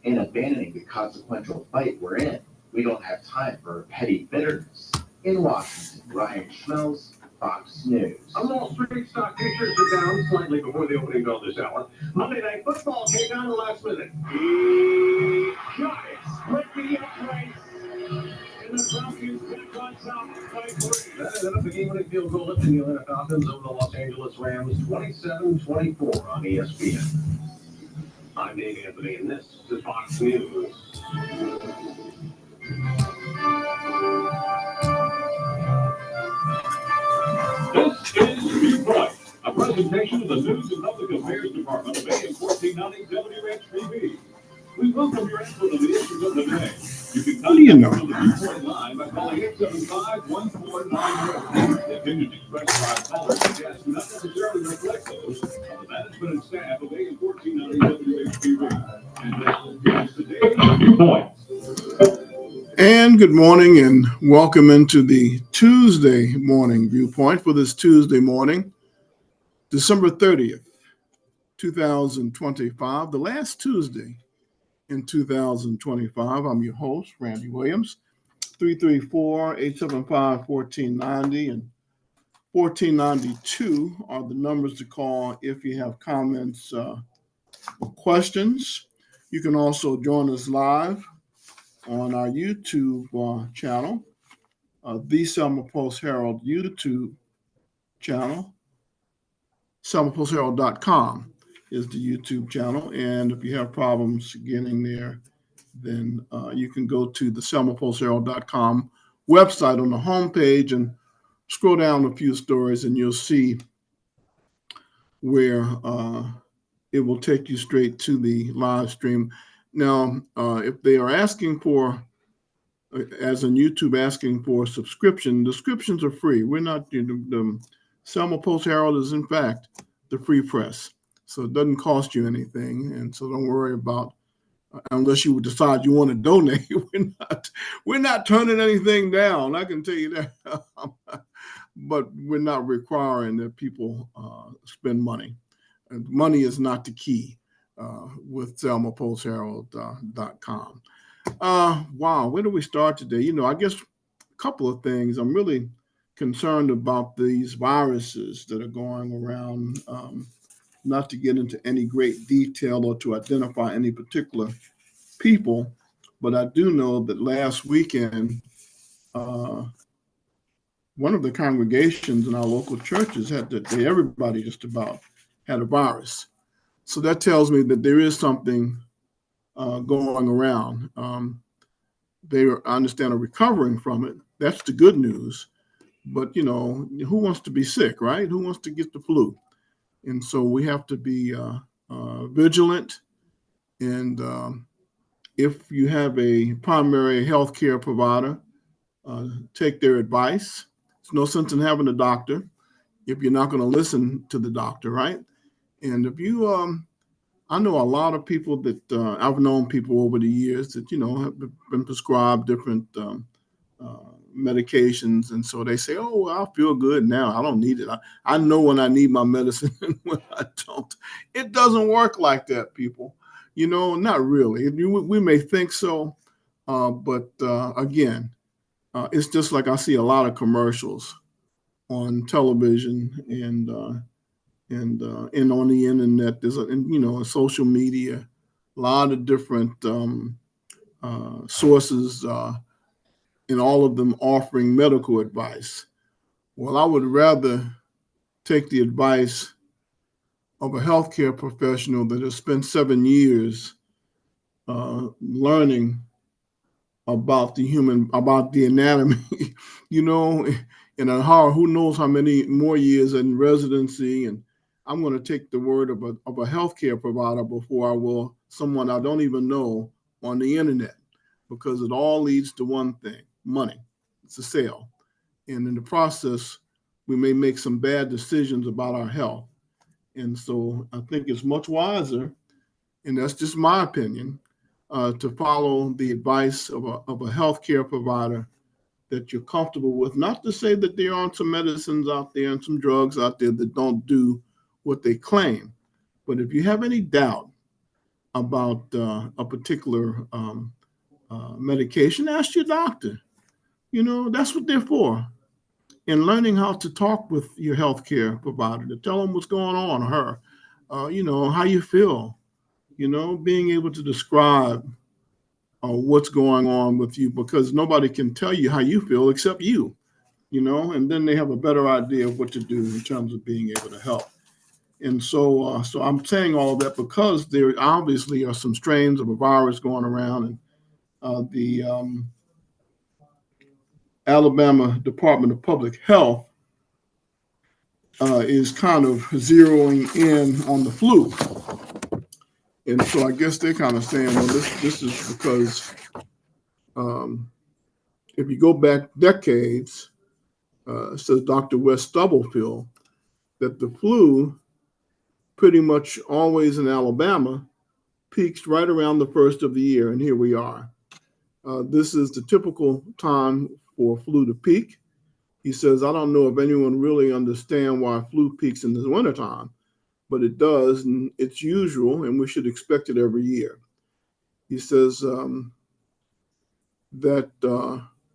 and abandoning the consequential fight we're in. We don't have time for petty bitterness. In Washington, Ryan Schmelz, Fox News. On Wall Street, stock futures are down slightly before the opening bell this hour. Monday Night Football came down the last minute. The Giants split the uprights. And the Falcons back on top by 3. That ended up a game-winning field goal lifting the Atlanta Falcons over the Los Angeles Rams 27-24 on ESPN. I'm Dave Anthony, and this is Fox News. This is Viewpoint, a presentation of the News and Public Affairs Department of AM 1490 WHBB. We welcome your input on the issues of the day. You can contact us on the Viewpoint line by calling 875-1491. The opinions expressed by callers and guests do not necessarily reflect those of the management and staff of AM 1490 WHBB. And this is today's Viewpoint. And good morning and welcome into the Tuesday morning Viewpoint for this Tuesday morning, December 30th, 2025, the last Tuesday in 2025. I'm your host, Randy Williams. 334-875-1490 and 1492 are the numbers to call if you have comments or questions. You can also join us live on our YouTube channel, the Selma Post Herald YouTube channel. selmapostherald.com is the YouTube channel. And if you have problems getting there, then you can go to the selmapostherald.com website on the homepage and scroll down a few stories and you'll see where it will take you straight to the live stream. Now, if they are asking for, as in YouTube, asking for a subscription, the subscriptions are free. We're not, the Selma Post Herald is, in fact, the free press. So it doesn't cost you anything. And so don't worry about, unless you would decide you want to donate, we're not turning anything down. I can tell you that. But we're not requiring that people spend money. Money is not the key. With selmapostherald.com. Wow, where do we start today? I guess a couple of things. I'm really concerned about these viruses that are going around, not to get into any great detail or to identify any particular people, but I do know that last weekend, one of the congregations in our local churches everybody just about had a virus. So that tells me that there is something going around. They, I understand, are recovering from it. That's the good news. But, who wants to be sick, right? Who wants to get the flu? And so we have to be vigilant. And if you have a primary health care provider, take their advice. There's no sense in having a doctor if you're not going to listen to the doctor, right? And if you, I know a lot of people that I've known people over the years that, have been prescribed different medications. And so they say, oh, I feel good now. I don't need it. I know when I need my medicine and when I don't. It doesn't work like that, people. Not really. We may think so. But again, it's just like I see a lot of commercials on television and on the internet. There's social media, a lot of different sources, and all of them offering medical advice. Well, I would rather take the advice of a healthcare professional that has spent 7 years learning about the anatomy, and who knows how many more years in residency. And I'm going to take the word of a healthcare provider before I will someone I don't even know on the internet, because it all leads to one thing: money. It's a sale. And in the process, we may make some bad decisions about our health. And so I think it's much wiser, and that's just my opinion, to follow the advice of a healthcare provider that you're comfortable with. Not to say that there aren't some medicines out there and some drugs out there that don't do what they claim. But if you have any doubt about a particular medication, ask your doctor. That's what they're for. And learning how to talk with your healthcare provider to tell them what's going on, or her, how you feel, being able to describe what's going on with you, because nobody can tell you how you feel except you, and then they have a better idea of what to do in terms of being able to help. And so I'm saying all of that because there obviously are some strains of a virus going around, and the Alabama Department of Public Health is kind of zeroing in on the flu. And so I guess they're kind of saying, well, this is because if you go back decades, says Dr. Wes Stubblefield, that the flu pretty much always in Alabama peaks right around the first of the year. And here we are. This is the typical time for flu to peak. He says, I don't know if anyone really understands why flu peaks in the wintertime, but it does, and it's usual, and we should expect it every year. He says that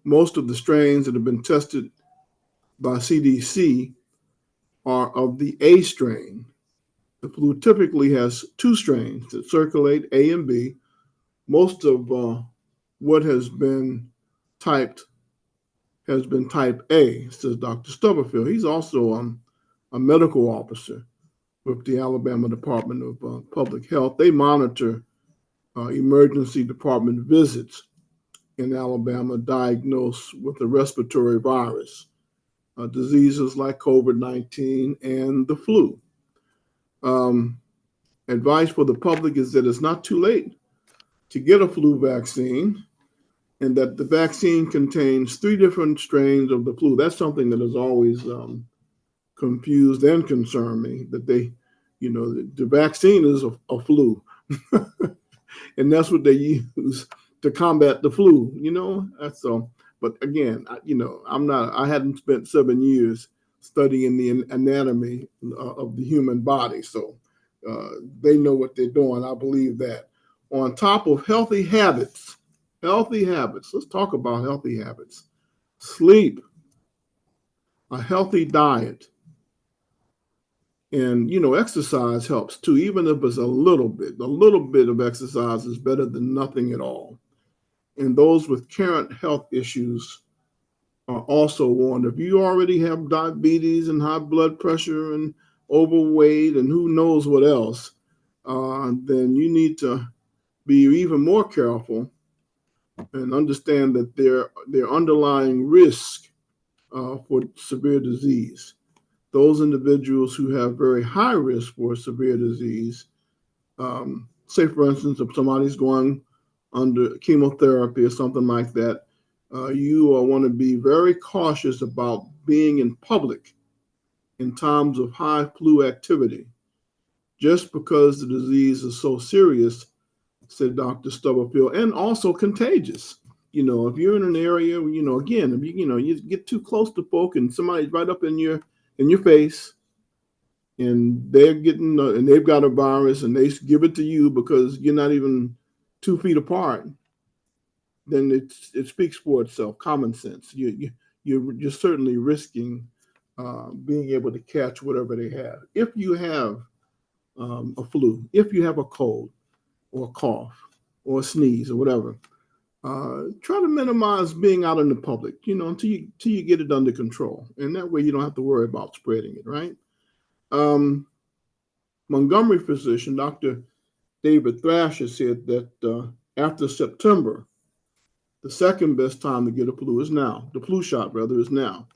most of the strains that have been tested by CDC are of the A strain. The flu typically has two strains that circulate, A and B. Most of what has been type A, says Dr. Stubblefield. He's also a medical officer with the Alabama Department of Public Health. They monitor emergency department visits in Alabama diagnosed with a respiratory virus, diseases like COVID-19 and the flu. Advice for the public is that it's not too late to get a flu vaccine, and that the vaccine contains 3 different strains of the flu. That's something that has always confused and concerned me, that the vaccine is a flu. And that's what they use to combat the flu, That's so. But again, I hadn't spent 7 years studying the anatomy of the human body, so they know what they're doing. I believe that. On top of healthy habits, let's talk about healthy habits. Sleep, a healthy diet, and exercise helps too, even if it's a little bit. A little bit of exercise is better than nothing at all. And those with current health issues are also warned. If you already have diabetes and high blood pressure and overweight and who knows what else, then you need to be even more careful and understand that their underlying risk for severe disease. Those individuals who have very high risk for severe disease, say for instance, if somebody's going under chemotherapy or something like that, you want to be very cautious about being in public in times of high flu activity. Just because the disease is so serious, said Dr. Stubblefield, and also contagious. If you're in an area, again, if you get too close to folk and somebody's right up in your face, and they're getting and they've got a virus and they give it to you because you're not even 2 feet apart, then it speaks for itself. Common sense. You're certainly risking being able to catch whatever they have. If you have a flu, if you have a cold or a cough or a sneeze or whatever, try to minimize being out in the public, until you get it under control. And that way you don't have to worry about spreading it, right? Montgomery physician, Dr. David Thrasher, said that after September, the second best time to get a flu is now. The flu shot, rather, is now.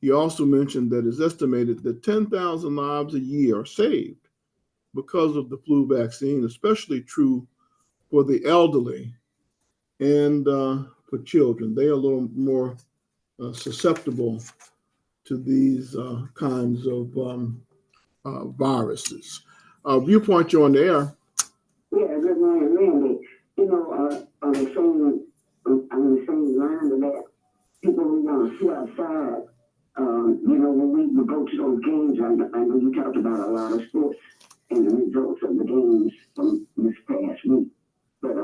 He also mentioned that it's estimated that 10,000 lives a year are saved because of the flu vaccine, especially true for the elderly and for children. They are a little more susceptible to these kinds of viruses. Viewpoint, you're on the air. Yeah, good morning, Randy. On the same line of that, people who want to sit outside, when we would go to those games, I know you talked about a lot of sports, and the results of the games from this past week. But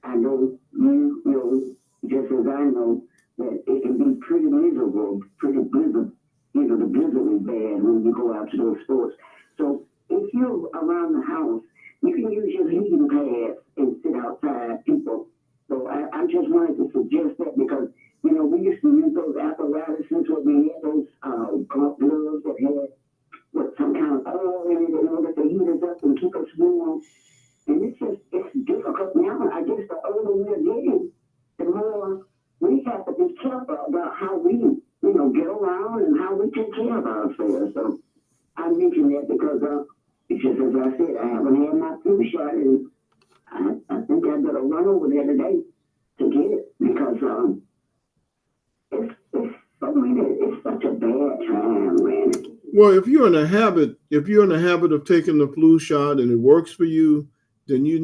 I know you know, just as I know, that it can be pretty miserable, pretty blizzard, the blizzard is bad when you go out to those sports. So if you're around the house, you can use your heating pads and sit outside, people. So I just wanted to suggest that because, we used to use those apparatuses where we had those gloves that had some kind of oil in it in order to heat us up and keep us warm. And it's difficult now. I guess the older we're getting, the more we have to be careful about how we, get around and how we take care of ourselves. So I mention that because, just as I said, I haven't had my flu shot, and I think I better run over there today to get it because it's such a bad time, man. Well, if you're in a habit of taking the flu shot and it works for you, then you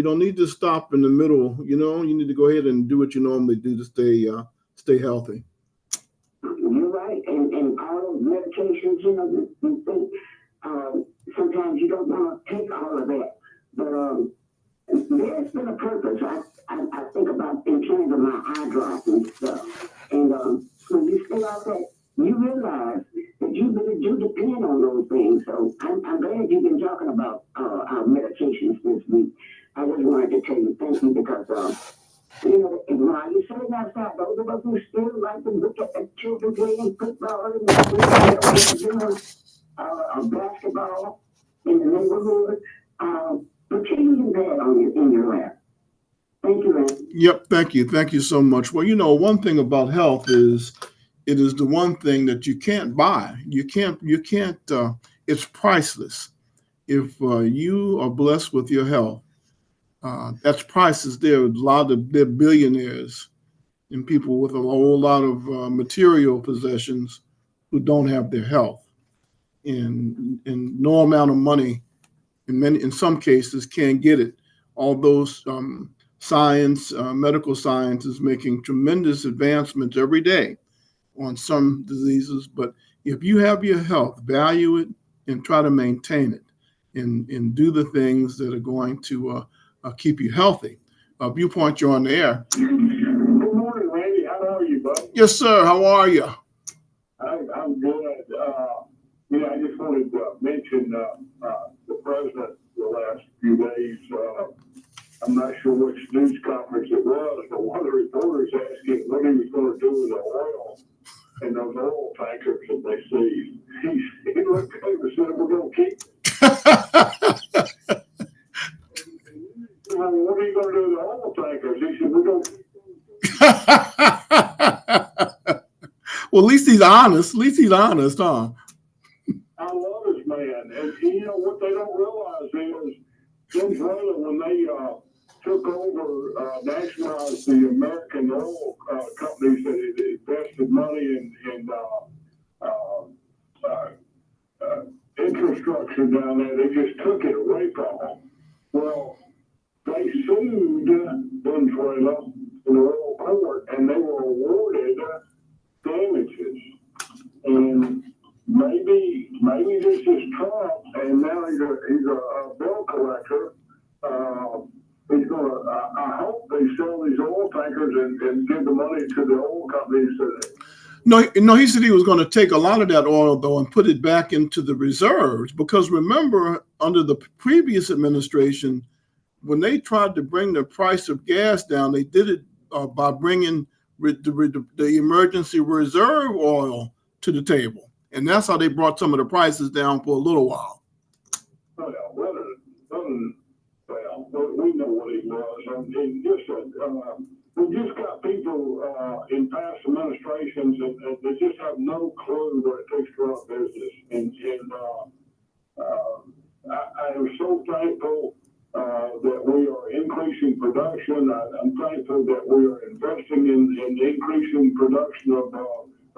don't need to stop in the middle. You need to go ahead and do what you normally do to stay healthy. You're right, and all those medications, you think sometimes you don't want to take all of that, but there's been a purpose. I think about in terms of my eye drops and stuff, and when you stay out there, you realize that you really do depend on those things. So I'm glad you've been talking about our medications this week. I just wanted to tell you thank you because, and while you're sitting outside, those of us who still like to look at the children playing football and basketball in the neighborhood, put your heating pad in your lap. Thank you, Randy. Yep, thank you. Thank you so much. Well, one thing about health is it is the one thing that you can't buy. You can't, it's priceless. If you are blessed with your health, that's priceless. There are they're billionaires and people with a whole lot of material possessions who don't have their health. And no amount of money, in some cases, can't get it. Although medical science is making tremendous advancements every day on some diseases, but if you have your health, value it and try to maintain it and do the things that are going to keep you healthy. Viewpoint, you're on the air. Good morning, Randy. How are you, bud? Yes, sir. How are you? I'm good. I just wanted to mention the president the last few days. I'm not sure which news conference it was, but one of the reporters asked him what he was going to do with the oil and those oil tankers that they seized. He looked at him and said, "We're going to keep it." Well, what are you going to do with the oil tankers? He said, "We're going to keep them." Well, at least he's honest. Huh? I love this man. And what they don't realize is Venezuela, when they took over, nationalized the American oil companies that had invested money in infrastructure down there, they just took it away from them. Well, they sued Venezuela in the oil court, and they were awarded damages. And maybe this is Trump, and now he's a bill collector. He's going to, I hope they sell these oil tankers and give the money to the oil companies. No, he said he was going to take a lot of that oil, though, and put it back into the reserves. Because remember, under the previous administration, when they tried to bring the price of gas down, they did it by bringing the emergency reserve oil to the table. And that's how they brought some of the prices down for a little while. We know what he was. We just got people in past administrations and they just have no clue what it takes to run a business. And I am so thankful that we are increasing production. I'm thankful that we are investing in increasing production of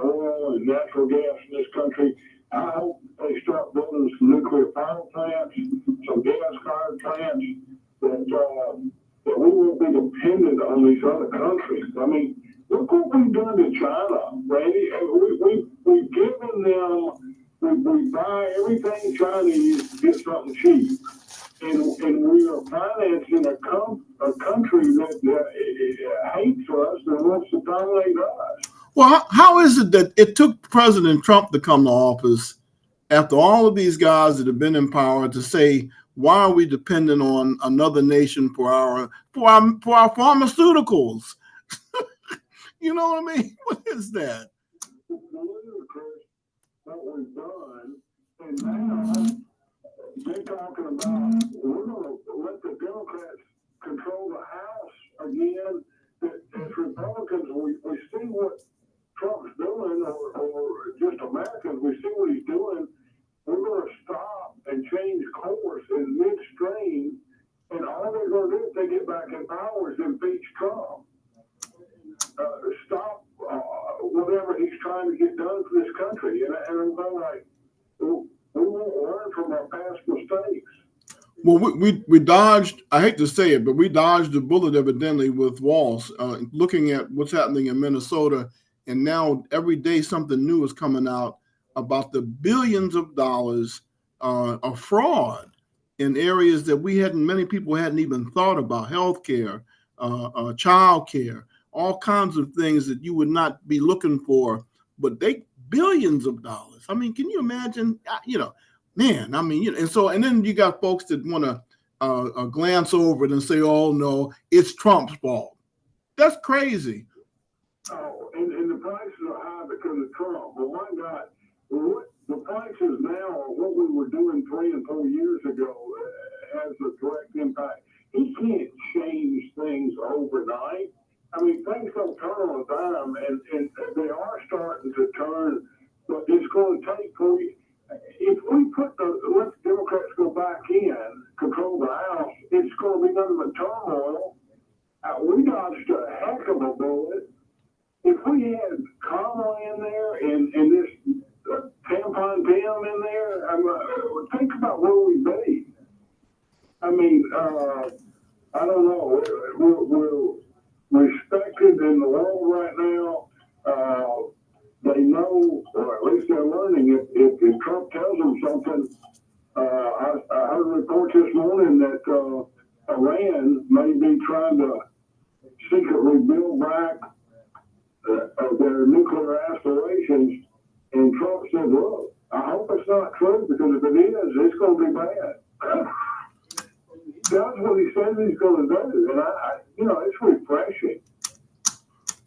oil and natural gas in this country. I hope they start building some nuclear power plants, some gas-fired plants, that we won't be dependent on these other countries. I mean, look what we've done to China, Randy. We've given them we buy everything Chinese to get something cheap. And we are financing a country that hates us and wants to dominate us. Well, how is it that it took President Trump to come to office after all of these guys that have been in power to say, why are we dependent on another nation for our pharmaceuticals? You know what I mean? What is that? It's ludicrous what we've done, and now they're talking about we're going to let the Democrats control the House again. As Republicans, we see what Trump's doing, or just Americans, we see what he's doing. We're going to stop and change course in midstream, and all they're going to do if they get back in power is impeach Trump. Stop whatever he's trying to get done for this country. And I'm going like, we won't learn from our past mistakes. Well, we dodged, I hate to say it, but we dodged the bullet evidently with Walz, looking at what's happening in Minnesota. And now every day something new is coming out about the billions of dollars of fraud in areas that many people hadn't even thought about: healthcare, child care, all kinds of things that you would not be looking for, but billions of dollars. I mean, can you imagine? Man, I mean, and then you got folks that want to glance over it and say, "Oh no, it's Trump's fault." That's crazy. Oh, and the prices are high because of Trump. Well, my God, what the prices now are what we were doing 3 and 4 years ago has a direct impact. He can't change things overnight. I mean, things don't turn on a dime, and they are starting to turn, but it's going to take if we let the Democrats go back in, control the House, it's going to be nothing but turmoil. We dodged a heck of a bullet. If we had Kamala in there and this tampon Tim in there, think about where we'd be. I mean, I don't know. We're respected in the world right now. They know, or at least they're learning, if Trump tells them something. I heard a report this morning that Iran may be trying to secretly build back their nuclear aspirations, and Trump said, "Look, I hope it's not true, because if it is, it's going to be bad." That's what he says he's going to do, and it's refreshing.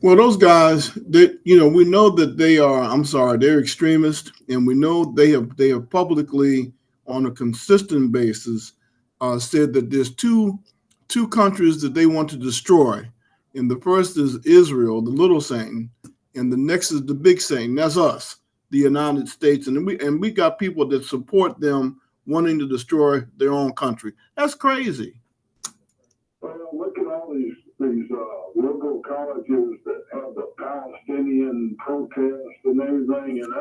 Well, those guys, we know that they're extremists, and we know they have publicly, on a consistent basis, said that there's two countries that they want to destroy. And the first is Israel, the little Satan, and the next is the big Satan. That's us, the United States. And we got people that support them wanting to destroy their own country. That's crazy. Well, look at all these liberal colleges that have the Palestinian protests and everything, and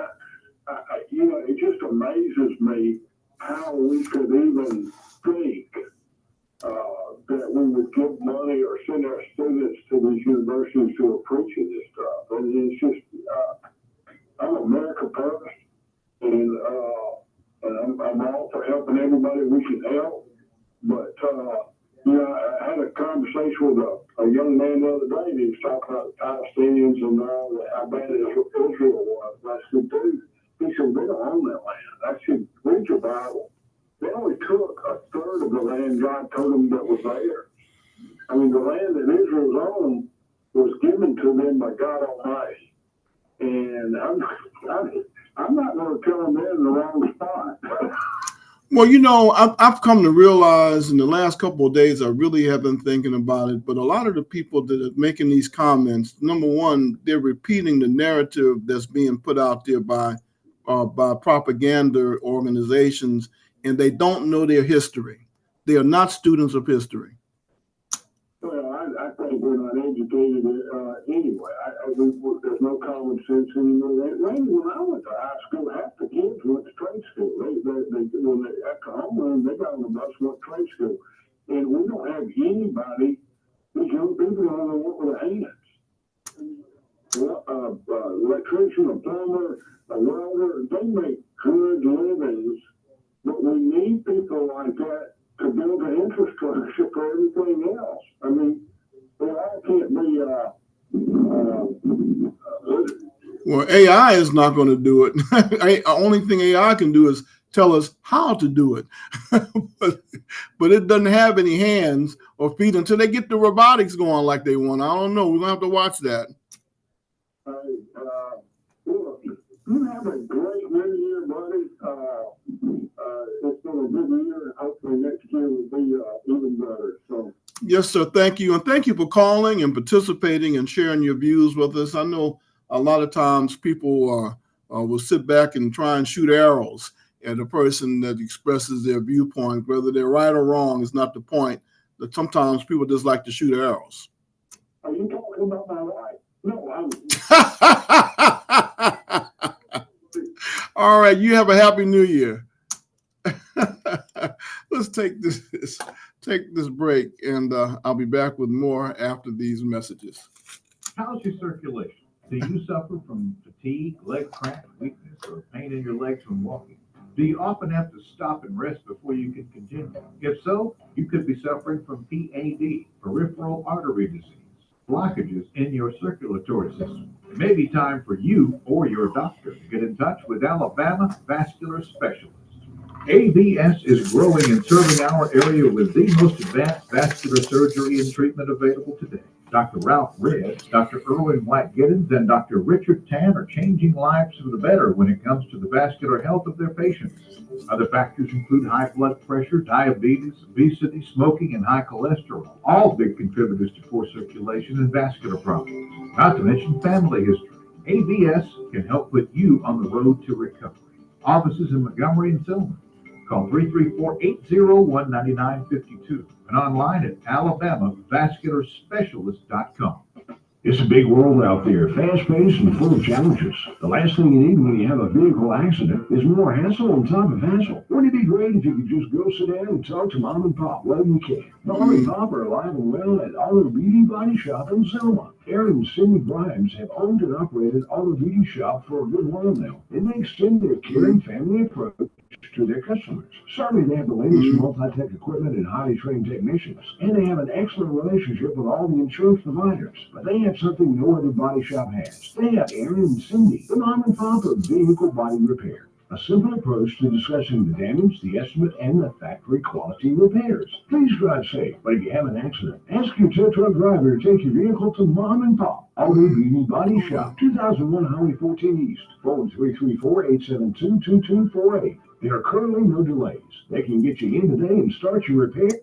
it just amazes me how we could even think that we would give money or send our students to these universities who are preaching this stuff. And it's just, I'm America first, and I'm all for helping everybody we can help. But, I had a conversation with a young man the other day, and he was talking about the Palestinians and how bad Israel was. And I said, dude, he said, they don't own that land. I said, read your Bible. They only took a third of the land God told them that was there. I mean, the land that Israel's owned was given to them by God Almighty. And I'm not going to tell them they're in the wrong spot. Well, I've come to realize in the last couple of days, I really have been thinking about it, but a lot of the people that are making these comments, number one, they're repeating the narrative that's being put out there by propaganda organizations, and they don't know their history. They are not students of history. Well, I think we're not educated anyway. There's no common sense anymore. When I went to high school, half the kids went to trade school. When they after homeroom, they got on the bus and went to trade school. And we don't have anybody, these young people don't know what with their hands. Electrician, a plumber, a welder, they make good livings, but we need people like that to build an infrastructure for everything else. I mean, we all can't be, well, AI is not going to do it. The only thing AI can do is tell us how to do it. but it doesn't have any hands or feet until they get the robotics going like they want. I don't know. We're going to have to watch that. Look, you have a great new year, buddy. It's been a good year, and hopefully next year will be even better. So. Yes, sir. Thank you. And thank you for calling and participating and sharing your views with us. I know a lot of times people will sit back and try and shoot arrows at a person that expresses their viewpoint. Whether they're right or wrong is not the point. But sometimes people just like to shoot arrows. Are you talking about my wife? No, I'm. All right. You have a happy new year. Let's take this break, and I'll be back with more after these messages. How's your circulation? Do you suffer from fatigue, leg cramp, weakness, or pain in your legs when walking? Do you often have to stop and rest before you can continue? If so, you could be suffering from PAD, peripheral artery disease, blockages in your circulatory system. It may be time for you or your doctor to get in touch with Alabama Vascular Specialists. AVS is growing and serving our area with the most advanced vascular surgery and treatment available today. Dr. Ralph Red, Dr. Irwin White-Giddens, and Dr. Richard Tan are changing lives for the better when it comes to the vascular health of their patients. Other factors include high blood pressure, diabetes, obesity, smoking, and high cholesterol, all big contributors to poor circulation and vascular problems, not to mention family history. AVS can help put you on the road to recovery. Offices in Montgomery and Selma. Call 334-801-9952 and online at alabamavascularspecialist.com. It's a big world out there, fast-paced and full of challenges. The last thing you need when you have a vehicle accident is more hassle on top of hassle. Wouldn't it be great if you could just go sit down and talk to Mom and Pop? Well, you can. Mom and Pop are alive and well at Auto Beauty Body Shop in Selma. Aaron and Cindy Grimes have owned and operated Auto Beauty Shop for a good while now, and they extend their caring family approach to their customers. Certainly, they have the latest multi-tech equipment and highly trained technicians, and they have an excellent relationship with all the insurance providers. But they have something no other body shop has. They have Aaron and Cindy, the mom and pop of vehicle body repair. A simple approach to discussing the damage, the estimate, and the factory quality repairs. Please drive safe, but if you have an accident, ask your tow truck driver to take your vehicle to Mom and Pop Auto Beauty Body Shop, 2001 Highway 14 East, phone 334-872-2248. There are currently no delays. They can get you in today and start your repair.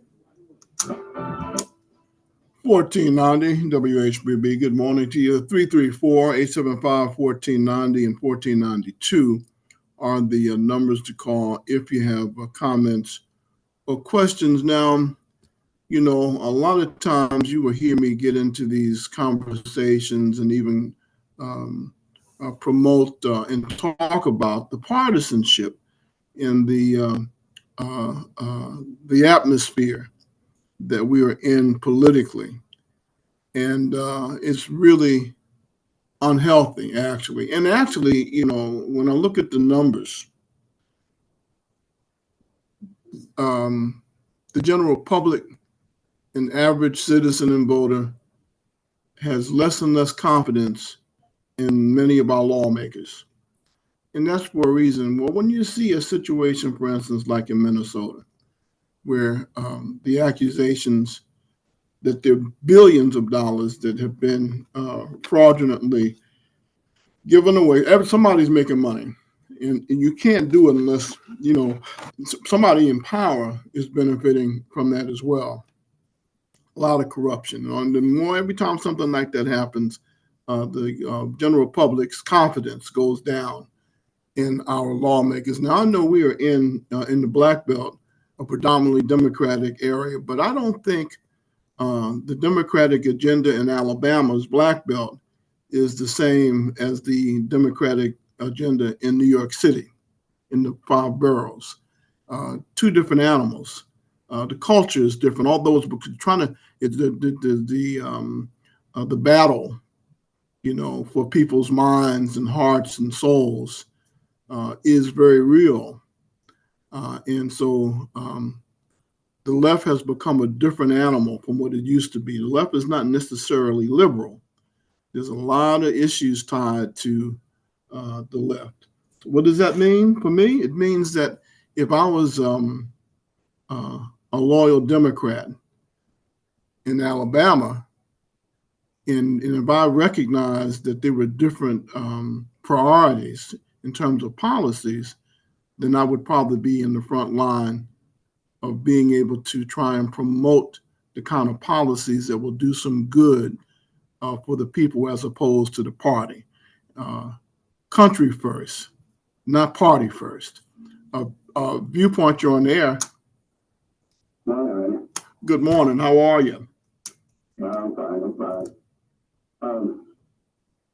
1490 WHBB. Good morning to you. 334-875-1490 and 1492 are the numbers to call if you have comments or questions. Now, you know, a lot of times you will hear me get into these conversations and even promote and talk about the partisanship in the atmosphere that we are in politically. And it's really unhealthy, actually. And actually, you know, when I look at the numbers, the general public, an average citizen and voter, has less and less confidence in many of our lawmakers. And that's for a reason. Well, when you see a situation, for instance, like in Minnesota, where the accusations that there are billions of dollars that have been fraudulently given away. Somebody's making money, and you can't do it unless, you know, somebody in power is benefiting from that as well. A lot of corruption. And the more, every time something like that happens, the general public's confidence goes down in our lawmakers. Now, I know we are in the Black Belt, a predominantly Democratic area, but I don't think the Democratic agenda in Alabama's Black Belt is the same as the Democratic agenda in New York City, in the 5 boroughs. Two different animals. The culture is different. All those the battle, you know, for people's minds and hearts and souls is very real. And so the left has become a different animal from what it used to be. The left is not necessarily liberal. There's a lot of issues tied to the left. What does that mean for me? It means that if I was a loyal Democrat in Alabama, and if I recognized that there were different priorities in terms of policies, then I would probably be in the front line of being able to try and promote the kind of policies that will do some good for the people as opposed to the party. Country first, not party first. Viewpoint, you're on the air. All right. Good morning. How are you? I'm fine.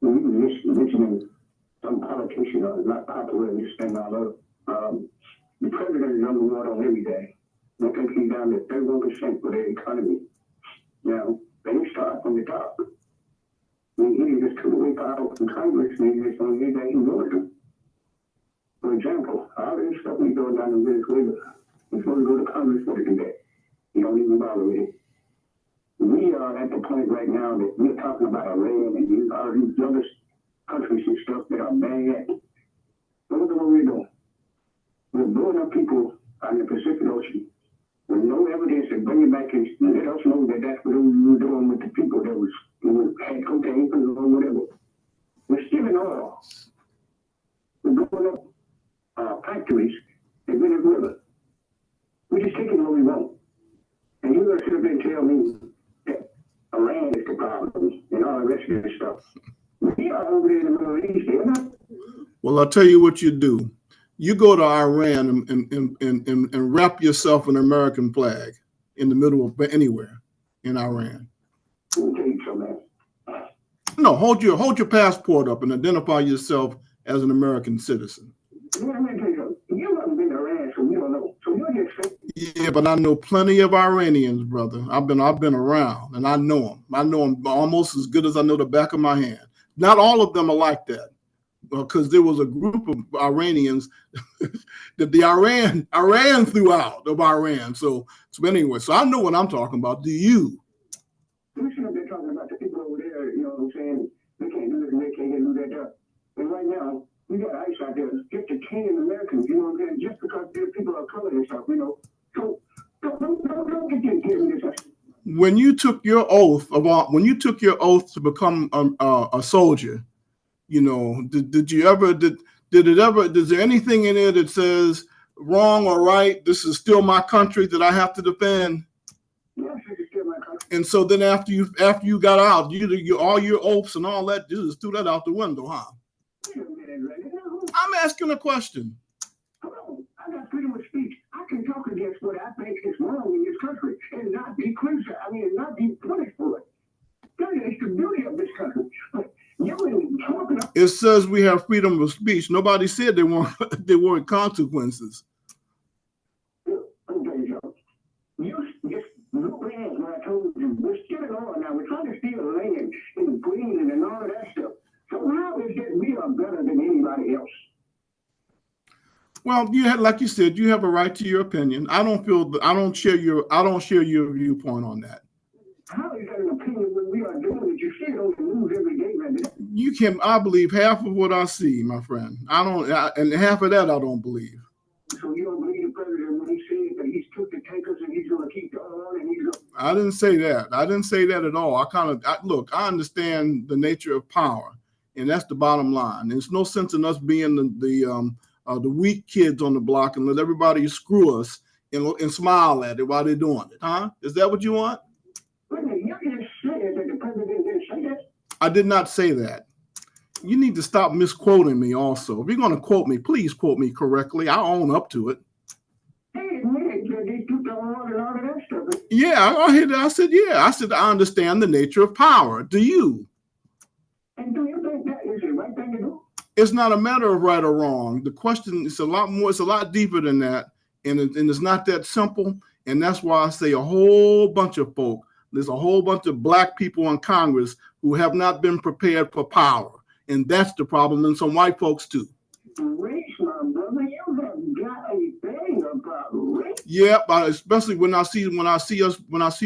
When you were mentioning some politician is not popular in this thing I love, the president is on the water on every day. They can be down to 31% for their economy. Now, they start from the top. When he just took away power from Congress, and he just on every day ignored them. For example, all this stuff we go down in Venezuela, he's going to go to Congress for to do that. He don't even bother with it. We are at the point right now that we're talking about Iran and all these other countries and stuff that are bad. Look at what we're doing. We're blowing up people on the Pacific Ocean with no evidence to bring it back and let us know that that's what we were doing with the people that had cocaine or whatever. We're stealing oil. We're blowing up factories in Venezuela. We're just taking what we want. And you're going to sit up there and tell me that Iran is the problem and all the rest of this stuff. We are over there in the Middle East, they're not. Well, I'll tell you what you do. You go to Iran and wrap yourself in an American flag in the middle of anywhere in Iran. Let me tell you something. No, hold your passport up and identify yourself as an American citizen. Let me tell you something. You haven't been to Iran, so you don't know. So you're just saying. Yeah, but I know plenty of Iranians, brother. I've been around, and I know them. I know them almost as good as I know the back of my hand. Not all of them are like that, because there was a group of Iranians that the Iran threw out of Iran. So anyway, so I know what I'm talking about. Do you? Listen, they're talking about the people over there, you know what I'm saying? They can't do this and they can't do that. And right now, we got ICE out there just to can Americans, you know what I'm saying? Just because their people are colored and stuff, you know. So don't get this. When you took your oath to become a soldier, you know, is there anything in there that says wrong or right? This is still my country that I have to defend. Yes, it's still my country. And so then after you got out, you all your oaths and all that, you just threw that out the window, huh? Wait a minute, Randy. I'm asking a question. Hold on. I got freedom of speech. I can talk against what I think is wrong in this country and not be criticized. Not be punished for it. That is the beauty of this country. But it says we have freedom of speech. Nobody said there weren't consequences. Okay, Joe. You just look at what I told you. We're stealing on now. We're trying to steal land and green and all of that stuff. So how is it we are better than anybody else? Well, like you said, you have a right to your opinion. I don't share your viewpoint on that. How is that an opinion when we are doing it? You see it on the news every day, man. I believe half of what I see, my friend. And half of that I don't believe. So you don't believe the president when he said that he's took the takers and he's going to keep on and he's going to... I didn't say that. I didn't say that at all. I understand the nature of power, and that's the bottom line. There's no sense in us being the weak kids on the block and let everybody screw us and smile at it while they're doing it, huh? Is that what you want? I did not say that. You need to stop misquoting me also. If you're going to quote me, please quote me correctly. I'll own up to it. Yeah, I heard that. I said, yeah. I said, I understand the nature of power. Do you? And do you think that is the right thing to do? It's not a matter of right or wrong. The question is a lot more. It's a lot deeper than that. And it's not that simple. And that's why I say a whole bunch of folk. There's a whole bunch of black people in Congress who have not been prepared for power. And that's the problem. And some white folks too. Race, my Yeah, but especially when I see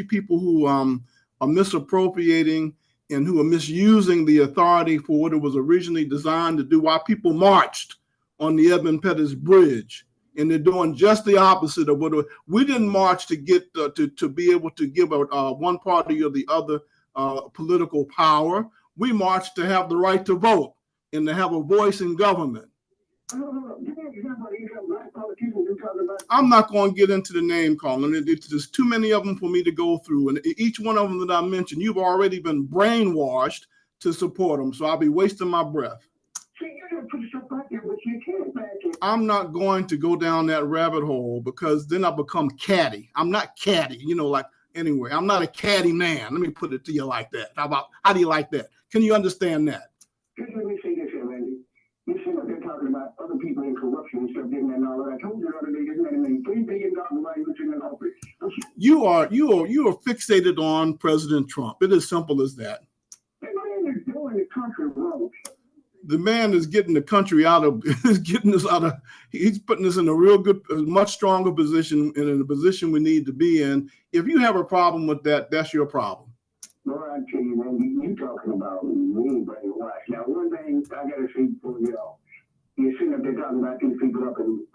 people who are misappropriating and who are misusing the authority for what it was originally designed to do, while people marched on the Edmund Pettus Bridge, and they're doing just the opposite of what we didn't march to get to be able to give one party or the other political power. We marched to have the right to vote and to have a voice in government. I'm not going to get into the name calling. There's too many of them for me to go through. And each one of them that I mentioned, you've already been brainwashed to support them. So I'll be wasting my breath. I'm not going to go down that rabbit hole because then I become catty. I'm not catty, anyway, I'm not a catty man. Let me put it to you like that. How do you like that? Can you understand that? Just let me say this here, Randy. You see what they're talking about, other people in corruption and stuff, getting that and all that. I told you the other day, this man made $3 billion while he was in an office. You are fixated on President Trump. It is simple as that. That man is doing the country wrong. The man is getting the country he's putting us in a real good, much stronger position, and in a position we need to be in. If you have a problem with that, that's your problem. Well, I tell you, man, you talking about me brainwashed. Now, one thing I got to say before you all, you're sitting up there talking about these people up in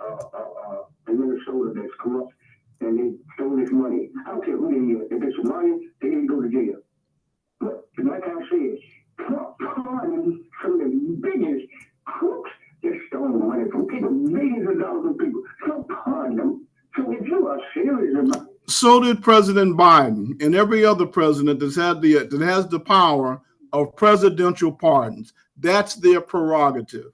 Minnesota that's corrupt, and they stole this money. I don't care who they are. If it's money, they need to go to jail. But like I said, Trump pardoned some of the biggest crooks that stole money from people, millions of dollars from people. Trump pardoned them. So if you are serious about it. So did President Biden and every other president that has the power of presidential pardons. That's their prerogative.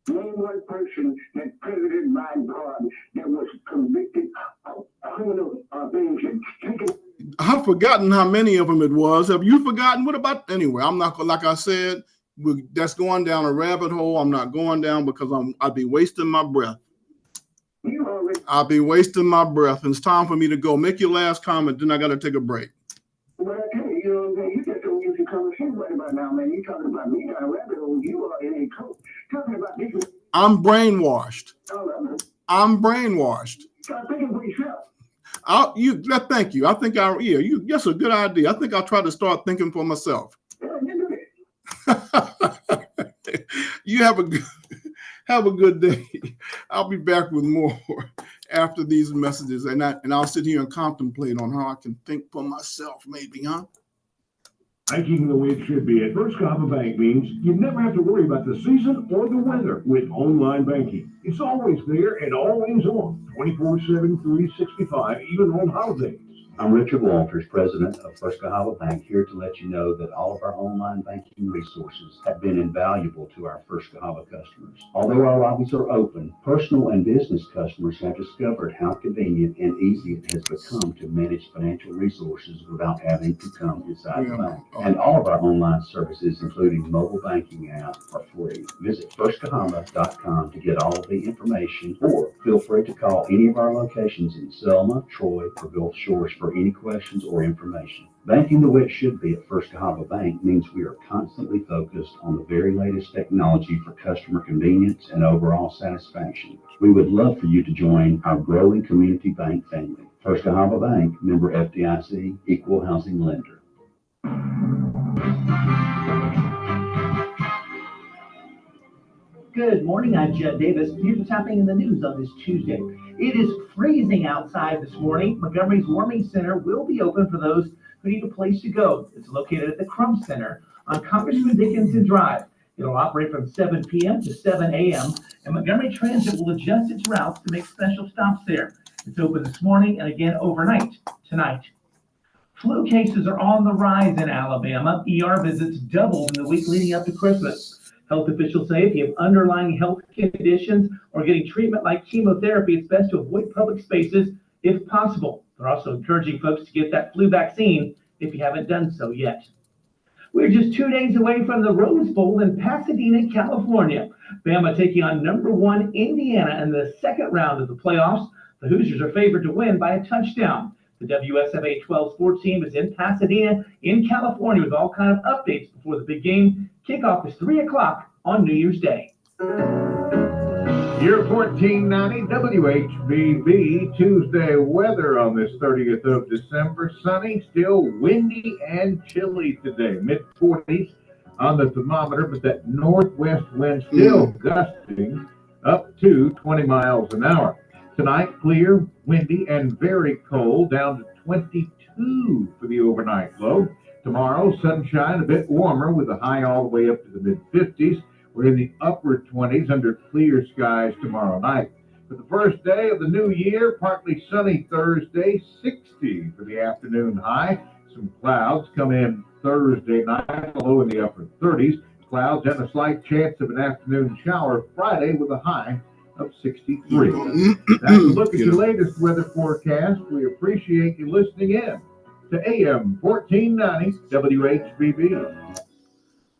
Name one person that President Biden pardoned that was convicted of criminal things. I've forgotten how many of them it was. Have you forgotten? What about anyway? I'm not, like I said, that's going down a rabbit hole. I'm not going down because I'd be wasting my breath. I'll be wasting my breath. And it's time for me to go. Make your last comment, then I got to take a break. Well, I tell you, you just don't use the conversation right about now, man. You talking about me down a rabbit hole. You are in a coat. Talking about this. I'm brainwashed. I'm brainwashed. Start thinking for yourself. Thank you. I think that's a good idea. I think I'll try to start thinking for myself. Yeah, you do it. You have a good day. I'll be back with more after these messages, and I'll sit here and contemplate on how I can think for myself, maybe, huh? Banking the way it should be at First Cahaba Bank means you never have to worry about the season or the weather with online banking. It's always there and always on, 24/7, 365, even on holidays. I'm Richard Walters, president of First Cahaba Bank, here to let you know that all of our online banking resources have been invaluable to our First Cahaba customers. Although our lobbies are open, personal and business customers have discovered how convenient and easy it has become to manage financial resources without having to come inside the bank. And all of our online services, including mobile banking app, are free. Visit firstcahaba.com to get all of the information, or feel free to call any of our locations in Selma, Troy, or Gulf Shores for any questions or information. Banking the way it should be at First Cahaba Bank means we are constantly focused on the very latest technology for customer convenience and overall satisfaction. We would love for you to join our growing community bank family. First Cahaba Bank, member FDIC, equal housing lender. Good morning, I'm Judd Davis. Here's what's happening in the news on this Tuesday. It is freezing outside this morning. Montgomery's Warming Center will be open for those who need a place to go. It's located at the Crumb Center on Congressman Dickinson Drive. It'll operate from 7 p.m. to 7 a.m. and Montgomery Transit will adjust its routes to make special stops there. It's open this morning and again overnight tonight. Flu cases are on the rise in Alabama. ER visits doubled in the week leading up to Christmas. Health officials say if you have underlying health conditions or getting treatment like chemotherapy, it's best to avoid public spaces if possible. They're also encouraging folks to get that flu vaccine if you haven't done so yet. We're just 2 days away from the Rose Bowl in Pasadena, California. Bama taking on #1 Indiana in the second round of the playoffs. The Hoosiers are favored to win by a touchdown. The WSFA 12 sports team is in Pasadena in California with all kinds of updates before the big game. Kickoff is 3 o'clock on New Year's Day. Your 1490 WHBB Tuesday weather on this 30th of December. Sunny, still windy and chilly today. Mid-40s on the thermometer, but that northwest wind still gusting up to 20 miles an hour. Tonight, clear, windy, and very cold, down to 22 for the overnight low. Tomorrow, sunshine, a bit warmer with a high all the way up to the mid-50s. We're in the upper 20s under clear skies tomorrow night. For the first day of the new year, partly sunny Thursday, 60 for the afternoon high. Some clouds come in Thursday night, low in the upper 30s. Clouds and a slight chance of an afternoon shower Friday with a high of 63. That's a look at your latest weather forecast. We appreciate you listening in to AM 1490 WHBB.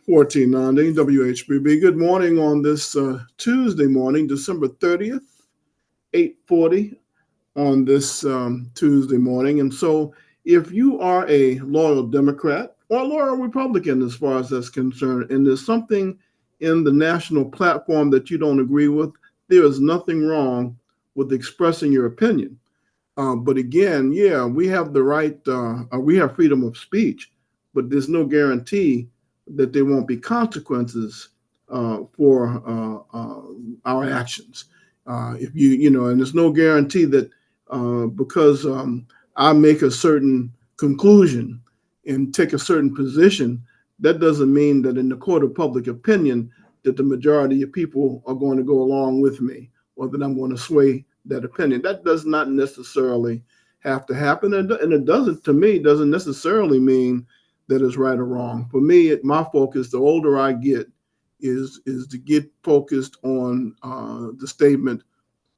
1490 WHBB. Good morning on this Tuesday morning, December 30th, 8:40 on this Tuesday morning. And so if you are a loyal Democrat or a loyal Republican as far as that's concerned, and there's something in the national platform that you don't agree with, there is nothing wrong with expressing your opinion. But again, yeah, we have the right, we have freedom of speech, but there's no guarantee that there won't be consequences for our actions. If and there's no guarantee that because I make a certain conclusion and take a certain position, that doesn't mean that in the court of public opinion that the majority of people are going to go along with me or that I'm going to sway that opinion. That does not necessarily have to happen. And it doesn't, to me, doesn't necessarily mean that is right or wrong. For me, my focus, the older I get, is to get focused on the statement,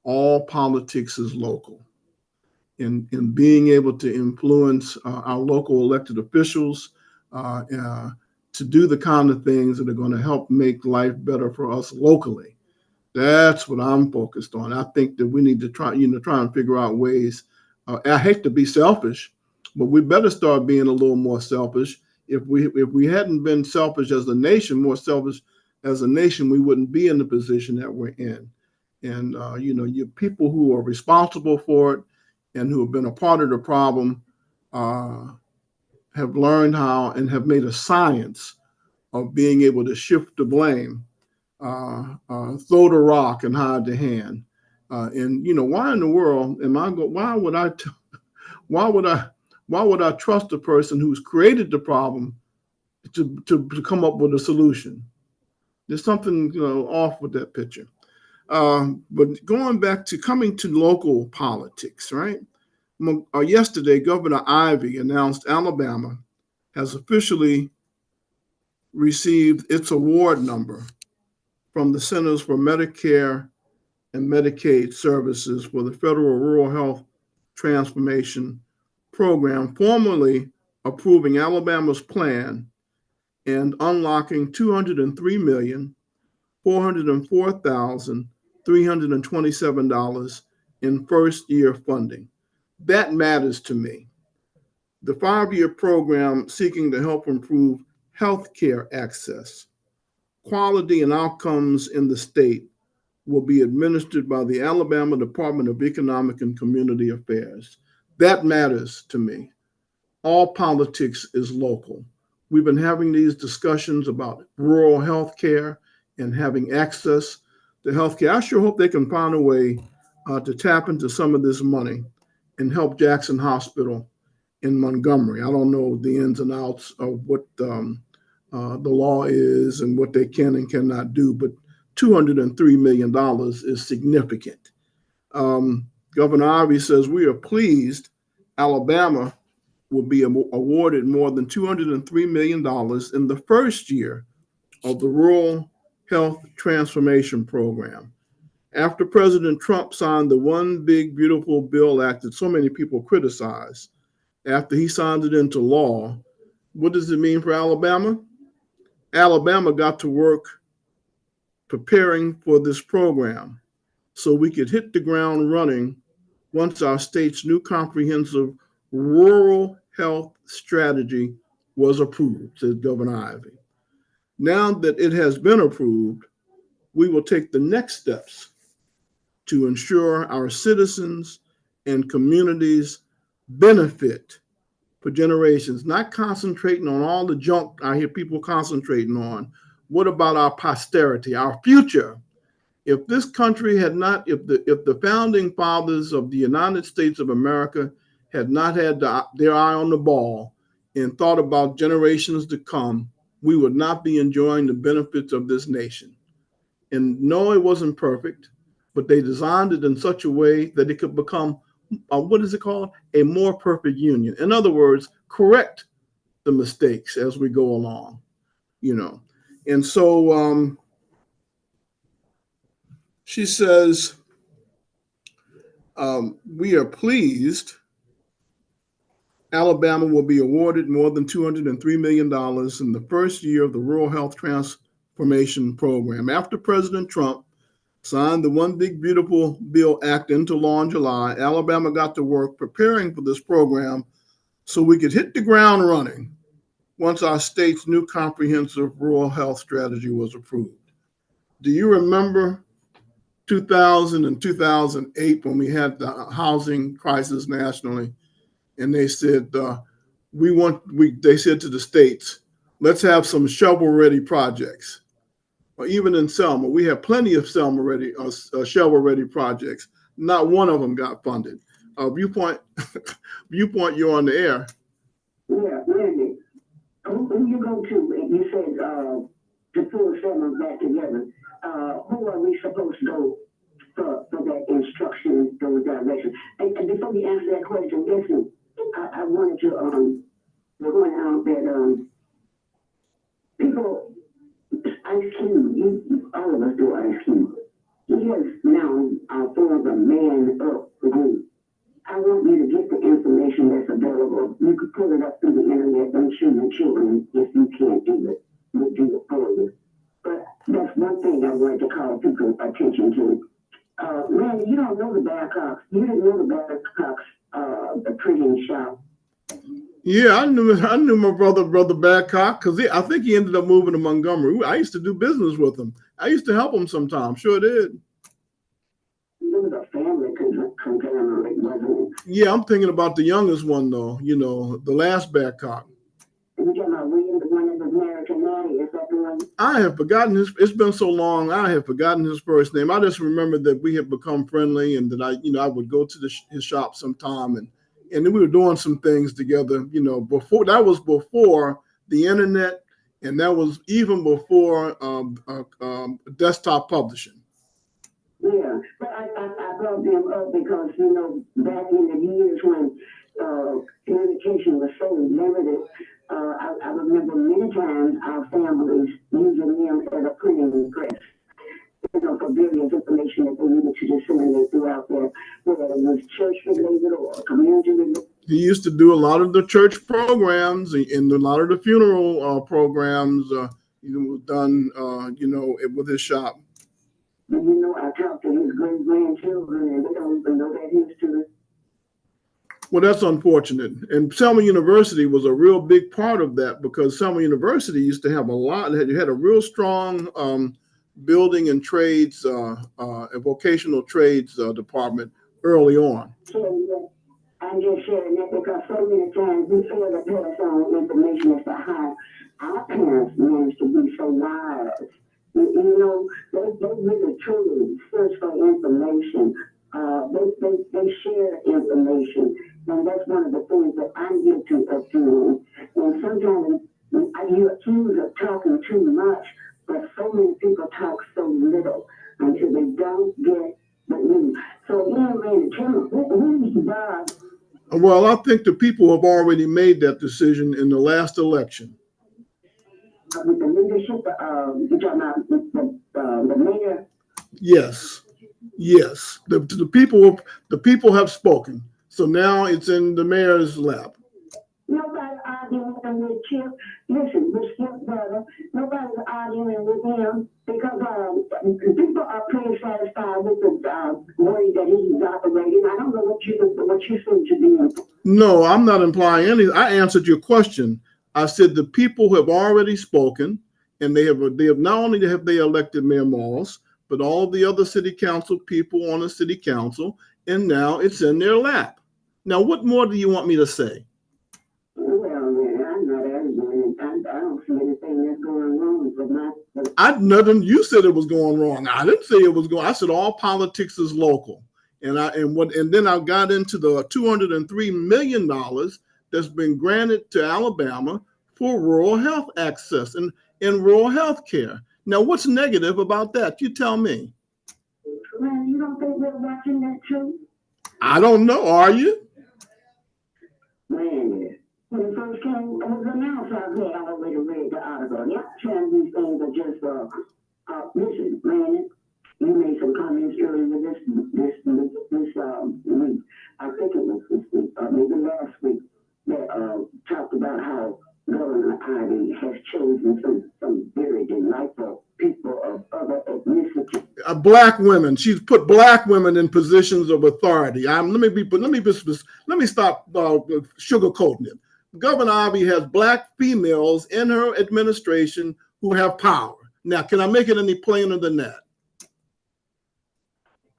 all politics is local. In being able to influence our local elected officials to do the kind of things that are going to help make life better for us locally. That's what I'm focused on. I think that we need to try and figure out ways. I hate to be selfish, but we better start being a little more selfish. If we hadn't been selfish as a nation, more selfish as a nation, we wouldn't be in the position that we're in. And you people who are responsible for it and who have been a part of the problem have learned how and have made a science of being able to shift the blame, throw the rock and hide the hand. And why in the world why would I trust a person who's created the problem to come up with a solution? There's something off with that picture. But coming to local politics, right? Yesterday, Governor Ivey announced Alabama has officially received its award number from the Centers for Medicare and Medicaid Services for the Federal Rural Health Transformation Program, formally approving Alabama's plan and unlocking $203,404,327 in first-year funding. That matters to me. The 5-year program seeking to help improve healthcare access, quality, and outcomes in the state will be administered by the Alabama Department of Economic and Community Affairs. That matters to me. All politics is local. We've been having these discussions about rural health care and having access to health care. I sure hope they can find a way to tap into some of this money and help Jackson Hospital in Montgomery. I don't know the ins and outs of what the law is and what they can and cannot do, but $203 million is significant. Governor Ivey says we are pleased Alabama will be awarded more than $203 million in the first year of the Rural Health Transformation Program. After President Trump signed the One Big Beautiful Bill Act that so many people criticize, after he signed it into law, what does it mean for Alabama? Alabama got to work preparing for this program so we could hit the ground running once our state's new comprehensive rural health strategy was approved, said Governor Ivey. Now that it has been approved, we will take the next steps to ensure our citizens and communities benefit for generations, not concentrating on all the junk I hear people concentrating on. What about our posterity, our future? If this country had not, if the founding fathers of the United States of America had not had their eye on the ball and thought about generations to come, we would not be enjoying the benefits of this nation. And no, it wasn't perfect, but they designed it in such a way that it could become, what is it called? A more perfect union. In other words, correct the mistakes as we go along, you know. And so she says, we are pleased Alabama will be awarded more than $203 million in the first year of the Rural Health Transformation Program. After President Trump signed the One Big Beautiful Bill Act into law in July, Alabama got to work preparing for this program so we could hit the ground running once our state's new comprehensive rural health strategy was approved. Do you remember 2000 and 2008 when we had the housing crisis nationally? And they said, they said to the states, let's have some shovel-ready projects. Or even in Selma, we have plenty of shovel-ready projects. Not one of them got funded. Viewpoint, Viewpoint, you're on the air. Yeah, Randy, who you go to? You said to pull Selma back together. Who are we supposed to go for that instruction, those directions? And before we answer that question, listen, I wanted to point out that people, Ice Cube, all of us do Ice Cube. He has now formed a man up group. I want you to get the information that's available. You could pull it up through the internet. I'm sure your children, if you can't do it, will do it for you. But that's one thing I wanted to call people's attention to. Randy, you don't know the Babcocks. You didn't know the Babcocks, the printing shop. Yeah, I knew my brother Badcock, because I think he ended up moving to Montgomery. I used to do business with him. I used to help him sometimes. Sure did. It was a family conglomerate, wasn't it? Yeah, I'm thinking about the youngest one, though. You know, the last Badcock. You're talking about William, the one that was married to Maddie. Is that the one? I have forgotten it's been so long, I have forgotten his first name. I just remember that we had become friendly and that I would go to his shop sometime and then we were doing some things together, before the internet, and that was even before desktop publishing. Yeah, but I brought them up because, back in the years when communication was so limited, I remember many times our families using them as a printing press, for various information that they needed to disseminate throughout there, whether it was church related or community related. He used to do a lot of the church programs and a lot of the funeral programs, done, with his shop. I talked to his great-grandchildren, and they don't even know that history. Well, that's unfortunate. And Selma University was a real big part of that because Selma University used to have had a real strong building and trades, a vocational trades department early on. So, I'm just sharing that because so many times we fail to pass on information as to how our parents managed to be so wise. They really truly search for information. They share information. And that's one of the things that I'm guilty of doing. And sometimes you accuse of talking too much, but so many people talk so little until they don't get the news. So again, Randy, tell me, who's Bob? Well, I think the people have already made that decision in the last election. With the leadership, you're talking about the mayor? Yes. The people have spoken. So now it's in the mayor's lap. Nobody arguing with Chip. Listen, with Chip brother, nobody's arguing with him because people are pretty satisfied with the way that he's operating. I don't know what you seem to be. No, I'm not implying anything. I answered your question. I said the people have already spoken, and they have not only have they elected Mayor Moss, but all the other city council people on the city council, and now it's in their lap. Now, what more do you want me to say? Well, man, I'm not arguing. I don't see anything that's going wrong with Nothing. You said it was going wrong. I didn't say it was going. I said all politics is local, and then I got into the $203 million that's been granted to Alabama for rural health access and rural health care. Now, what's negative about that? You tell me. Man, you don't think we're watching that too? I don't know. Are you? Man, when it first came, it was announced out there. I already read the article. Yeah, Chan, these things are just, listen, man, you made some comments earlier this week. I think it was this week, maybe last week, that talked about how Governor Ivey has chosen some very delightful people of other ethnicity. Black women. She's put black women in positions of authority. Let me stop sugarcoating it. Governor Ivey has black females in her administration who have power. Now, can I make it any plainer than that?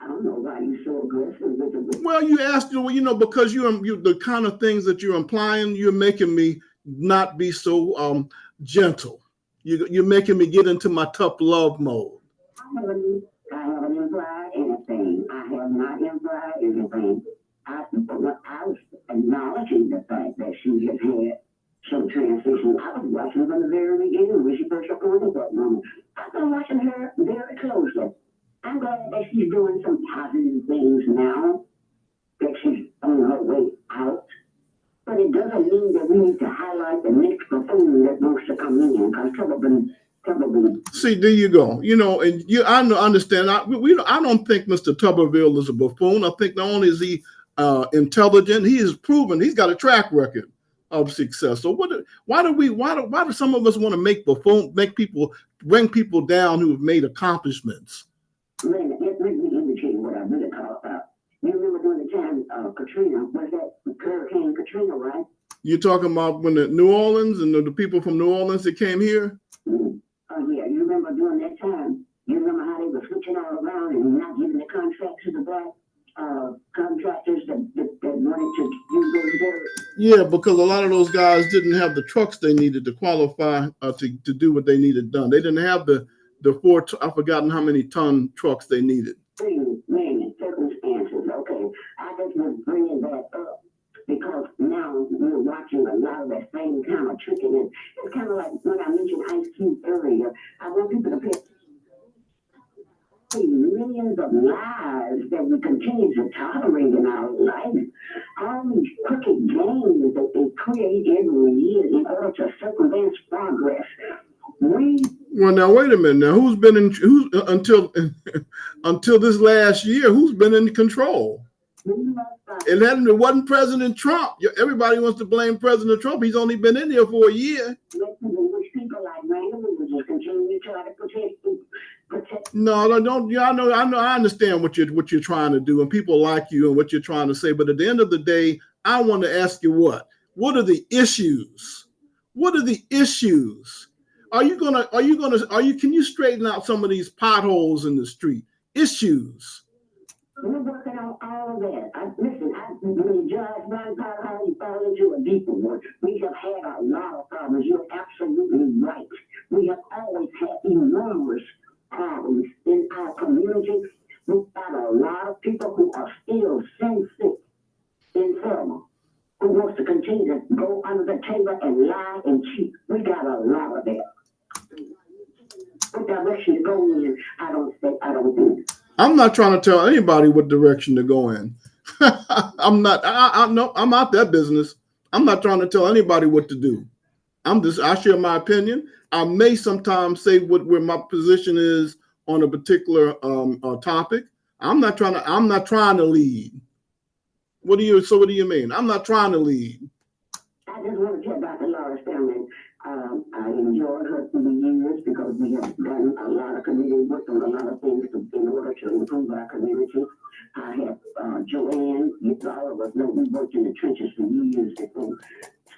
I don't know why you're so aggressive with it. Well, you asked, because you the kind of things that you're implying, you're making me not be so gentle. You're making me get into my tough love mode. I haven't implied anything. I have not implied anything. I was acknowledging the fact that she has had some transition. I was watching from the very beginning when she first appointed that woman. I've been watching her very closely. I'm glad that she's doing some positive things now, that she's on her way out. But it doesn't mean that we need to highlight the next buffoon that wants to come in, because probably. See, there you go. I understand. I don't think Mr. Tuberville is a buffoon. I think not only is he intelligent, he is proven. He's got a track record of success. So why do some of us want to bring people down who have made accomplishments? Let me indicate what I really call about. You remember during the time Katrina, was that Hurricane Katrina, right? You're talking about when the New Orleans and the people from New Orleans that came here? Mm-hmm. Oh, yeah. You remember during that time, you remember how they were switching all around and not giving the contract to the black contractors that wanted to use those areas? Yeah, because a lot of those guys didn't have the trucks they needed to qualify to do what they needed done. They didn't have the I've forgotten how many ton trucks they needed. Man, circumstances. Okay, I just was bringing that up because now we're watching a lot of that same kind of tricking. It's kind of like when I mentioned Ice Cube earlier. I want people to pay millions of lies that we continue to tolerate in our life. All these crooked games that they create every year in order to circumvent progress. Well, now wait a minute. Now, until this last year, who's been in control? It wasn't President Trump. Everybody wants to blame President Trump. He's only been in here for a year. No, don't. Yeah, I know. I understand what you're trying to do, and people like you and what you're trying to say. But at the end of the day, I want to ask you what are the issues? What are the issues? Can you straighten out some of these potholes in the street? Issues. We're working on all of that. When Judge Ron Powell fall into a deeper one, we have had a lot of problems. You're absolutely right. We have always had enormous problems in our community. We've got a lot of people who are still sin sick in Selma, who wants to continue to go under the table and lie and cheat. We got a lot of that. What direction to go in, I don't think. I'm not trying to tell anybody what direction to go in. I'm not. I'm out that business. I'm not trying to tell anybody what to do. I share my opinion. I may sometimes say where my position is on a particular topic. I'm not trying to lead. What do you mean? I'm not trying to lead. I just want to tell Dr. Laura Spellman, I enjoyed her through the years because we have done a lot of community work on a lot of things in order to improve our community. I have Joanne, all of us know we worked in the trenches for years before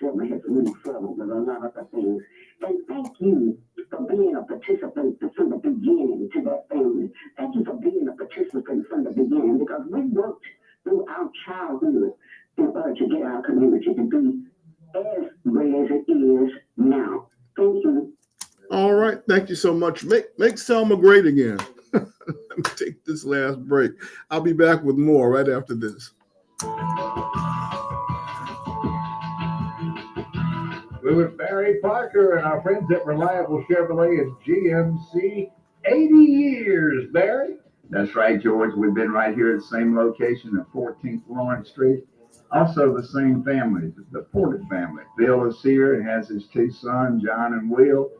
Selma has moved forward with a lot of the things. And thank you for being a participant from the beginning to that family. Thank you for being a participant from the beginning, because we worked through our childhood in order to get our community to be as great as it is now. Thank you. All right. Thank you so much. Make Selma great again. Let me take this last break. I'll be back with more right after this. We're with Barry Parker and our friends at Reliable Chevrolet and GMC. 80 years, Barry. That's right, George. We've been right here at the same location at 14th Lawrence Street. Also the same family, the Porter family. Bill is here and has his two sons, John and Will,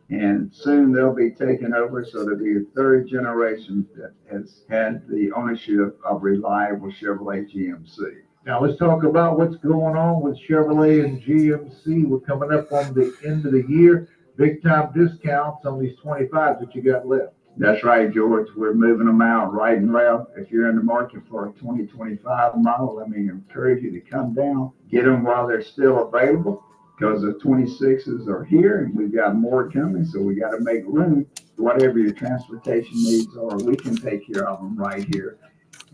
and soon they'll be taking over. So there'll be a third generation that has had the ownership of Reliable Chevrolet GMC. Now let's talk about what's going on with Chevrolet and GMC. We're coming up on the end of the year. Big time discounts on these 25s that you got left. That's right, George. We're moving them out right and left. If you're in the market for a 2025 model, let me encourage you to come down, get them while they're still available, because the 26s are here and we've got more coming. So we got to make room. Whatever your transportation needs are, we can take care of them right here.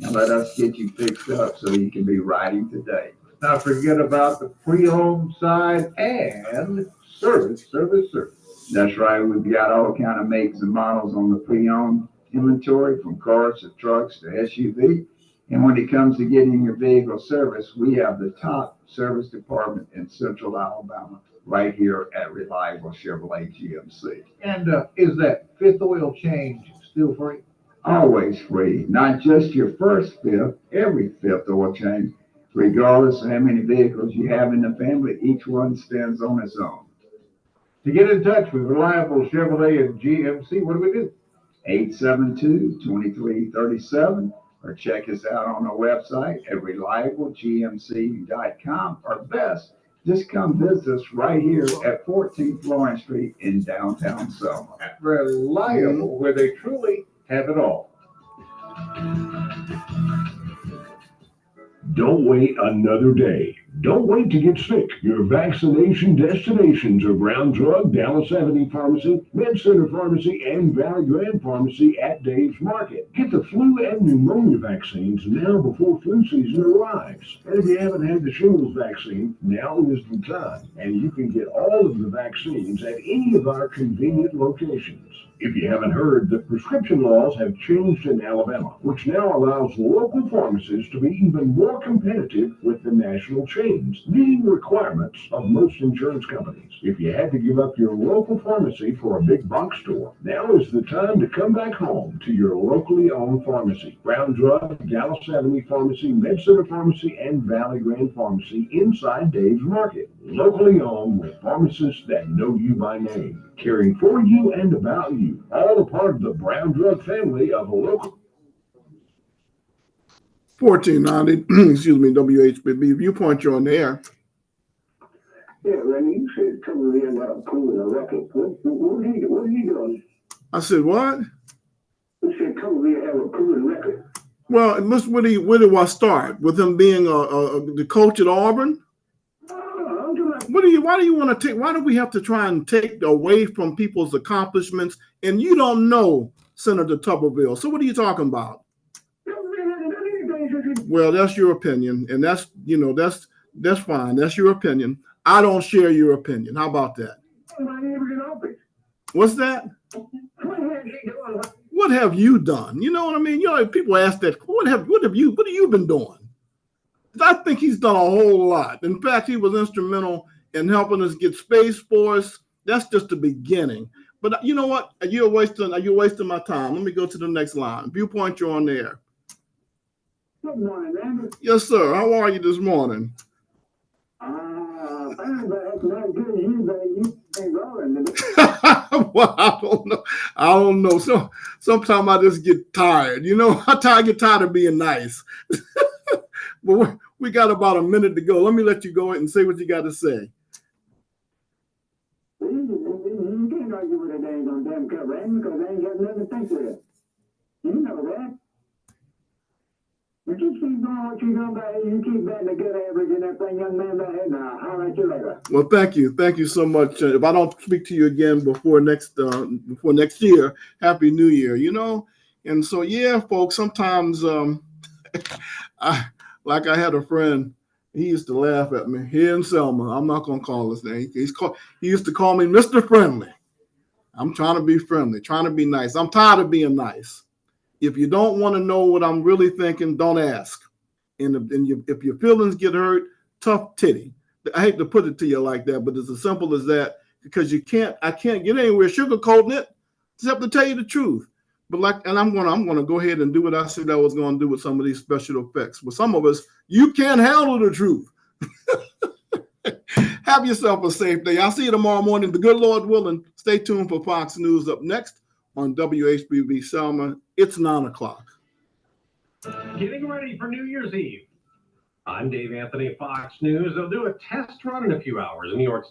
And let us get you fixed up so you can be riding today. Not forget about the pre-owned side and service. That's right. We've got all kind of makes and models on the pre-owned inventory, from cars to trucks to SUV. And when it comes to getting your vehicle serviced, we have the top service department in Central Alabama right here at Reliable Chevrolet GMC. And is that fifth oil change still free? Always free. Not just your first fifth, every fifth oil change. Regardless of how many vehicles you have in the family, each one stands on its own. To get in touch with Reliable Chevrolet and GMC, what do we do? 872-2337, or check us out on our website at reliablegmc.com, or best, just come visit us right here at 14th Lawrence Street in downtown Selma. At Reliable, where they truly have it all. Don't wait another day. Don't wait to get sick. Your vaccination destinations are Brown Drug, Dallas Avenue Pharmacy, Med Center Pharmacy, and Valley Grand Pharmacy at Dave's Market. Get the flu and pneumonia vaccines now before flu season arrives. And if you haven't had the shingles vaccine, now is the time. And you can get all of the vaccines at any of our convenient locations. If you haven't heard, the prescription laws have changed in Alabama, which now allows local pharmacies to be even more competitive with the national chains, meeting requirements of most insurance companies. If you had to give up your local pharmacy for a big box store, now is the time to come back home to your locally owned pharmacy. Brown Drug, Dallas Avenue Pharmacy, Med Center Pharmacy, and Valley Grand Pharmacy inside Dave's Market. Locally owned with pharmacists that know you by name, caring for you and about you. All a part of the Brown Drug family of local. 1490, WHBB Viewpoint, you're on the air. Yeah, Randy, you said come in and pulling a record. What are you doing? I said, what? You said come in and pulling record. Well, where do I start? With him being the coach at Auburn? Why do you want to take? Why do we have to try and take away from people's accomplishments? And you don't know Senator Tuberville. So what are you talking about? Well, that's your opinion, and that's fine. That's your opinion. I don't share your opinion. How about that? What's that? What have you done? You know what I mean? You know, people ask that. What have you been doing? I think he's done a whole lot. In fact, he was instrumental in helping us get Space Force. That's just the beginning. But you know what? You're wasting my time. Let me go to the next line. Viewpoint, you're on there. Good morning, man. Yes, sir. How are you this morning? I'm not good. You ain't rolling. Well, I don't know. So sometimes I just get tired. You know, I get tired of being nice. But we got about a minute to go. Let me let you go ahead and say what you got to say. You can't argue with a damn cover, because I ain't got nothing to think with. You know that. You just keep doing what you're doing, buddy. You keep batting a good average and everything, young man. And I'll let you later. Well, thank you so much. If I don't speak to you again before next year, Happy New Year. You know, and so yeah, folks. Sometimes, I had a friend. He used to laugh at me here in Selma. I'm not gonna call his name. He used to call me Mr. Friendly. I'm trying to be friendly, trying to be nice. I'm tired of being nice. If you don't want to know what I'm really thinking, don't ask. And if your feelings get hurt, tough titty. I hate to put it to you like that, but it's as simple as that, because I can't get anywhere sugarcoating it except to tell you the truth. But I'm gonna go ahead and do what I said I was gonna do with some of these special effects. With some of us, you can't handle the truth. Have yourself a safe day. I'll see you tomorrow morning. The good Lord willing, stay tuned for Fox News up next on WHBV Selma. It's 9 o'clock. Getting ready for New Year's Eve. I'm Dave Anthony of Fox News. They'll do a test run in a few hours in New York's